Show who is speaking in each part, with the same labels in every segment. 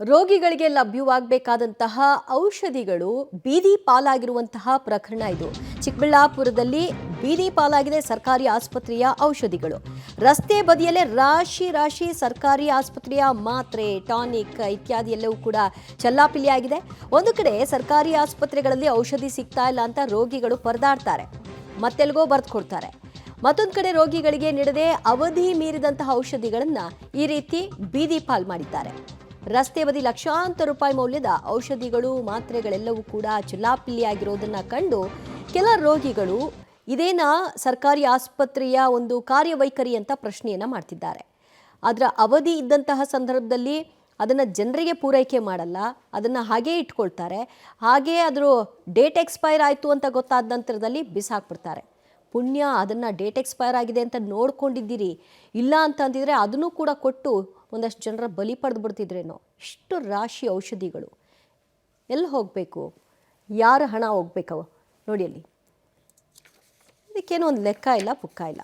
Speaker 1: ರೋಗಿಗಳಿಗೆ ಲಭ್ಯವಾಗಬೇಕಾದಂತಹ ಔಷಧಿಗಳು ಬೀದಿ ಪಾಲಾಗಿರುವಂತಹ ಪ್ರಕರಣ ಇದು. ಚಿಕ್ಕಬಳ್ಳಾಪುರದಲ್ಲಿ ಬೀದಿ ಪಾಲಾಗಿದೆ ಸರ್ಕಾರಿ ಆಸ್ಪತ್ರೆಯ ಔಷಧಿಗಳು. ರಸ್ತೆ ಬದಿಯಲ್ಲೇ ರಾಶಿ ರಾಶಿ ಸರ್ಕಾರಿ ಆಸ್ಪತ್ರೆಯ ಮಾತ್ರೆ, ಟಾನಿಕ್ ಇತ್ಯಾದಿ ಎಲ್ಲವೂ ಕೂಡ ಚೆಲ್ಲಾಪಿಲ್ಲಿಯಾಗಿದೆ. ಒಂದು ಕಡೆ ಸರ್ಕಾರಿ ಆಸ್ಪತ್ರೆಗಳಲ್ಲಿ ಔಷಧಿ ಸಿಗ್ತಾ ಇಲ್ಲ ಅಂತ ರೋಗಿಗಳು ಪರದಾಡ್ತಾರೆ, ಮತ್ತೆಲ್ಗೋ ಬರೆದು ಕೊಡ್ತಾರೆ. ಮತ್ತೊಂದು ಕಡೆ ರೋಗಿಗಳಿಗೆ ನೀಡದೆ ಅವಧಿ ಮೀರಿದಂತಹ ಔಷಧಿಗಳನ್ನು ಈ ರೀತಿ ಬೀದಿ ಪಾಲ್ ಮಾಡಿದ್ದಾರೆ. ರಸ್ತೆ ಬದಿ ಲಕ್ಷಾಂತರ ರೂಪಾಯಿ ಮೌಲ್ಯದ ಔಷಧಿಗಳು, ಮಾತ್ರೆಗಳೆಲ್ಲವೂ ಕೂಡ ಚಿಲ್ಲಾಪಿಲ್ಲಿಯಾಗಿರೋದನ್ನ ಕಂಡು ಕೆಲ ರೋಗಿಗಳು ಇದೇನಾ ಸರ್ಕಾರಿ ಆಸ್ಪತ್ರೆಯ ಒಂದು ಕಾರ್ಯವೈಖರಿ ಅಂತ ಪ್ರಶ್ನೆಯನ್ನ ಮಾಡ್ತಿದ್ದಾರೆ. ಅದರ ಅವಧಿ ಇದ್ದಂತಹ ಸಂದರ್ಭದಲ್ಲಿ ಅದನ್ನು ಜನರಿಗೆ ಪೂರೈಕೆ ಮಾಡಲ್ಲ, ಅದನ್ನು ಹಾಗೇ ಇಟ್ಕೊಳ್ತಾರೆ. ಹಾಗೇ ಅದರ ಡೇಟ್ ಎಕ್ಸ್ಪೈರ್ ಆಯಿತು ಅಂತ ಗೊತ್ತಾದ ನಂತರದಲ್ಲಿ ಬಿಸಾಕ್ಬಿಡ್ತಾರೆ. ಪುಣ್ಯ ಅದನ್ನು ಡೇಟ್ ಎಕ್ಸ್ಪೈರ್ ಆಗಿದೆ ಅಂತ ನೋಡ್ಕೊಂಡಿದ್ದೀರಿ, ಇಲ್ಲ ಅಂತಂದಿದ್ರೆ ಅದನ್ನು ಕೂಡ ಕೊಟ್ಟು ಒಂದಷ್ಟು ಜನರ ಬಲಿ ಪಡೆದು ಬಿಡ್ತಿದ್ರೇನೋ. ಇಷ್ಟು ರಾಶಿ ಔಷಧಿಗಳು ಎಲ್ಲಿ ಹೋಗಬೇಕು, ಯಾರ ಹಣ ಹೋಗ್ಬೇಕು ನೋಡಿ ಅಲ್ಲಿ. ಇದಕ್ಕೇನೋ ಒಂದು ಲೆಕ್ಕ ಇಲ್ಲ, ಪುಕ್ಕ ಇಲ್ಲ.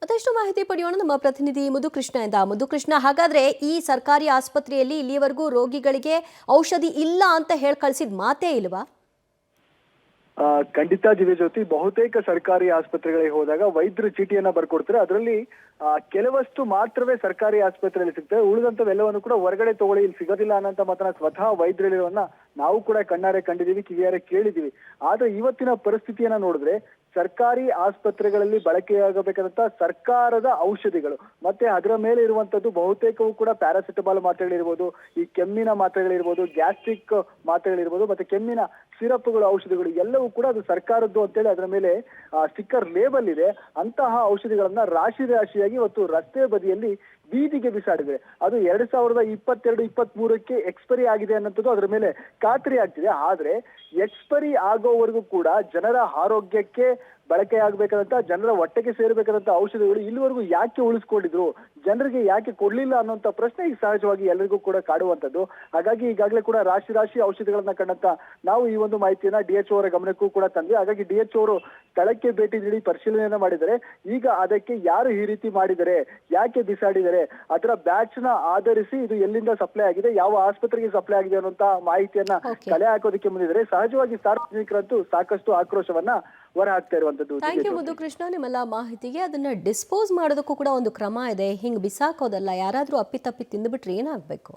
Speaker 1: ಮತ್ತಷ್ಟು ಮಾಹಿತಿ ಪಡೆಯೋಣ ನಮ್ಮ ಪ್ರತಿನಿಧಿ ಮಧುಕೃಷ್ಣದಿಂದ. ಮಧುಕೃಷ್ಣ, ಹಾಗಾದ್ರೆ ಈ ಸರ್ಕಾರಿ ಆಸ್ಪತ್ರೆಯಲ್ಲಿ ಇಲ್ಲಿಯವರೆಗೂ ರೋಗಿಗಳಿಗೆ ಔಷಧಿ ಇಲ್ಲ ಅಂತ ಹೇಳಿ ಕಳಿಸಿದ ಮಾತೇ ಇಲ್ವಾ?
Speaker 2: ಖಂಡಿತ ದಿವ್ಯಜ್ಯೋತಿ, ಬಹುತೇಕ ಸರ್ಕಾರಿ ಆಸ್ಪತ್ರೆಗಳಿಗೆ ಹೋದಾಗ ವೈದ್ಯರು ಚೀಟಿಯನ್ನ ಬರ್ಕೊಡ್ತಾರೆ. ಅದರಲ್ಲಿ ಕೆಲವಷ್ಟು ಮಾತ್ರವೇ ಸರ್ಕಾರಿ ಆಸ್ಪತ್ರೆಯಲ್ಲಿ ಸಿಗ್ತವೆ, ಉಳಿದಂತವೆಲ್ಲವನ್ನು ಕೂಡ ಹೊರಗಡೆ ತಗೊಳ್ಳಿ, ಇಲ್ಲಿ ಸಿಗೋದಿಲ್ಲ ಅನ್ನೋಂತ ಮಾತನ್ನ ಸ್ವತಃ ವೈದ್ಯರಿರೋನ್ನ ನಾವು ಕೂಡ ಕಣ್ಣಾರೆ ಕಂಡಿದ್ದೀವಿ, ಕಿವಿಯಾರೆ ಕೇಳಿದೀವಿ. ಆದ್ರೆ ಇವತ್ತಿನ ಪರಿಸ್ಥಿತಿಯನ್ನ ನೋಡಿದ್ರೆ ಸರ್ಕಾರಿ ಆಸ್ಪತ್ರೆಗಳಲ್ಲಿ ಬಳಕೆಯಾಗಬೇಕಾದಂತ ಸರ್ಕಾರದ ಔಷಧಿಗಳು ಮತ್ತೆ ಅದರ ಮೇಲೆ ಇರುವಂತದ್ದು ಬಹುತೇಕವೂ ಕೂಡ ಪ್ಯಾರಾಸಿಟಮಾಲ್ ಮಾತ್ರೆಗಳಿರ್ಬೋದು, ಈ ಕೆಮ್ಮಿನ ಮಾತ್ರೆಗಳಿರ್ಬೋದು, ಗ್ಯಾಸ್ಟ್ರಿಕ್ ಮಾತ್ರೆಗಳಿರ್ಬೋದು, ಮತ್ತೆ ಕೆಮ್ಮಿನ ಸಿರಪ್ಗಳು, ಔಷಧಿಗಳು ಎಲ್ಲವೂ ಕೂಡ ಅದು ಸರ್ಕಾರದ್ದು ಅಂತೇಳಿ ಅದರ ಮೇಲೆ ಸ್ಟಿಕ್ಕರ್ ಲೇಬಲ್ ಇದೆ. ಅಂತಹ ಔಷಧಿಗಳನ್ನ ರಾಶಿ ರಾಶಿಯಾಗಿ ಇವತ್ತು ರಸ್ತೆ ಬದಿಯಲ್ಲಿ ಬೀದಿಗೆ ಬಿಸಾಡಿದೆ. ಅದು 2022-23ಕ್ಕೆ ಎಕ್ಸ್ಪೈರಿ ಆಗಿದೆ ಅನ್ನೋದು ಅದರ ಮೇಲೆ ಖಾತ್ರಿ ಆಗ್ತಿದೆ. ಆದ್ರೆ ಎಕ್ಸ್ಪೈರಿ ಆಗೋವರೆಗೂ ಕೂಡ ಜನರ ಆರೋಗ್ಯಕ್ಕೆ ಬಳಕೆ ಆಗ್ಬೇಕಾದಂತ, ಜನರ ಹೊಟ್ಟೆಗೆ ಸೇರ್ಬೇಕಾದಂತ ಔಷಧಿಗಳು ಇಲ್ಲಿವರೆಗೂ ಯಾಕೆ ಉಳಿಸ್ಕೊಂಡಿದ್ರು, ಜನರಿಗೆ ಯಾಕೆ ಕೊಡ್ಲಿಲ್ಲ ಅನ್ನೋಂಥ ಪ್ರಶ್ನೆ ಈಗ ಸಹಜವಾಗಿ ಎಲ್ಲರಿಗೂ ಕೂಡ ಕಾಡುವಂತದ್ದು. ಹಾಗಾಗಿ ಈಗಾಗಲೇ ಕೂಡ ರಾಶಿ ರಾಶಿ ಔಷಧಿಗಳನ್ನ ಕಂಡಂತ ನಾವು ಈ ಒಂದು ಮಾಹಿತಿಯನ್ನ DHO ಅವರ ಗಮನಕ್ಕೂ ಕೂಡ ತಂದ್ವಿ. ಹಾಗಾಗಿ DHO ಅವರು ಸ್ಥಳಕ್ಕೆ ಭೇಟಿ ನೀಡಿ ಪರಿಶೀಲನೆಯನ್ನ ಮಾಡಿದರೆ ಈಗ ಅದಕ್ಕೆ ಯಾರು ಈ ರೀತಿ ಮಾಡಿದರೆ, ಯಾಕೆ ಬಿಸಾಡಿದರೆ, ಅದರ ಬ್ಯಾಚ್ ನ ಆಧರಿಸಿ ಇದು ಎಲ್ಲಿಂದ ಸಪ್ಲೈ ಆಗಿದೆ, ಯಾವ ಆಸ್ಪತ್ರೆಗೆ ಸಪ್ಲೈ ಆಗಿದೆ ಅನ್ನುವಂತ ಮಾಹಿತಿಯನ್ನ ಕಲೆ ಹಾಕೋದಕ್ಕೆ ಬಂದಿದ್ದಾರೆ. ಸಹಜವಾಗಿ ಸಾರ್ವಜನಿಕರಂತೂ ಸಾಕಷ್ಟು ಆಕ್ರೋಶವನ್ನ ಹೊರ ಹಾಕ್ತಾ ಇರುವಂತದ್ದು.
Speaker 1: ಥ್ಯಾಂಕ್ ಯು ಮಧುಕೃಷ್ಣ, ನಿಮ್ಮೆಲ್ಲ ಮಾಹಿತಿಗೆ. ಅದನ್ನ ಡಿಸ್ಪೋಸ್ ಮಾಡೋದಕ್ಕೂ ಕೂಡ ಒಂದು ಕ್ರಮ ಇದೆ, ಹಿಂಗ್ ಬಿಸಾಕೋದಲ್ಲ. ಯಾರಾದ್ರೂ ಅಪ್ಪಿತಪ್ಪಿ ತಿಂದುಬಿಟ್ರೆ ಏನಾಗಬೇಕು?